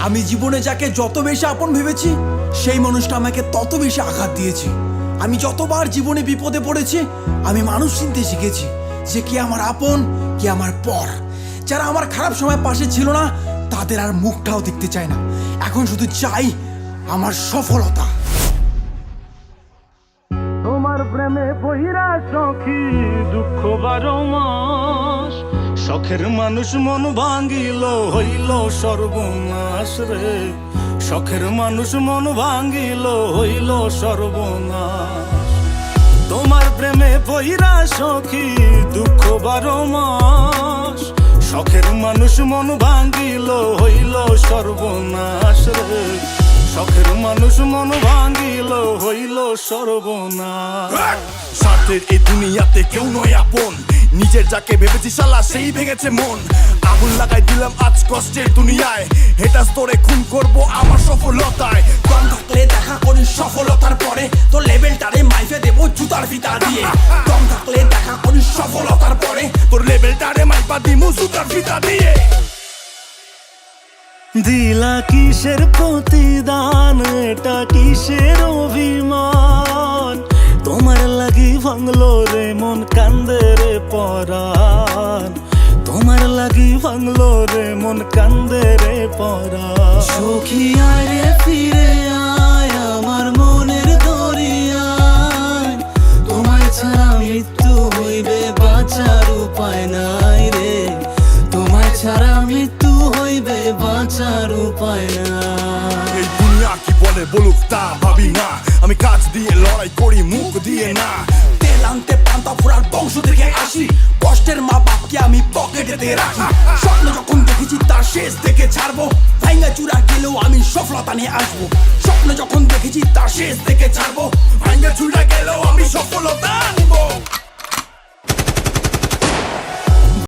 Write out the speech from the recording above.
আমি জীবনে যাকে যত বেশি আপন ভেবেছি সেই মানুষটা আমাকে তত বেশি আঘাত দিয়েছে। আমি যতবার জীবনে বিপদে পড়েছি আমি মানুষ চিনতে শিখেছি যে কে আমার আপন কে আমার পর। যারা আমার খারাপ সময় পাশে ছিল না তাদের আর মুখটাও দেখতে চায় না, এখন শুধু চাই আমার সফলতা। তোমার প্রেমে বহিরা সখী দুঃখ 12 মাস, শখের মানুষ মন ভাঙ্গিল হইল সর্বনাশ রে, শখের মানুষ মন ভাঙ্গিল হইল সর্বনাশ। তোমার প্রেমে বহিরা সখী দুঃখ 12 মাস, শখের মানুষ মন ভাঙ্গিল হইল সর্বনাশ রে, শখের মানুষ মন ভাঙ্গিল হইল সর্বনাশ। স্বার্থের এই দুনিয়াতে কেউ নয় আপন, নিজের যাকে ভেবেছি শালা সেই ভেঙেছে মন। আগুন লাগাই দিলাম আজ কষ্টের দুনিয়ায়, হেটা স্তরে খুন করব আমার সফলতায়। কম থাকলে দেখা করি সফলতার পরে, তো লেভেলটারে মাইফে দেবো জুতার ফিতা দিয়ে। কম থাকলে দেখা করি সফলতার পরে, তোর লেভেলটারে মাইপা দিমু জুতার ফিতা দিয়ে। দিলা কিসের প্রতিদান, এটা কিসের অভিমান, তোমার লাগি ভাঙলো রে মন কান্দে রে পরাণ, তোমার লাগি ভাঙলো রে মন কান্দে রে পরাণ। সখী আয় রে ফিরে আয় আমার মনের দরিয়ায়, তোমায় ছাড়া মৃত্যু হইবে বাঁচার উপায় নাই রে, তোমায় ছাড়া মৃত্যু হইবে বাঁচার উপায় নাই। এই দুনিয়া কি বলে বলুক তা ভাবি না, আমি কাজ দিয়ে লড়াই করি মুখ দিয়ে না। তেল আনতে পান্তা ফোড়ার বংশ থেকে আসি, কষ্টের মা বাপকে আমি পকেটেতে রাখি। স্বপ্ন যখন দেখেছি তার শেষ দেখে ছাড়বো, ভাঙ্গা চূড়া গেলেও আমি সফলতা নিয়ে আসবো। স্বপ্ন যখন দেখেছি তার শেষ দেখে ছাড়বো, ভাঙ্গা চুরা গেলেও আমি সফলতা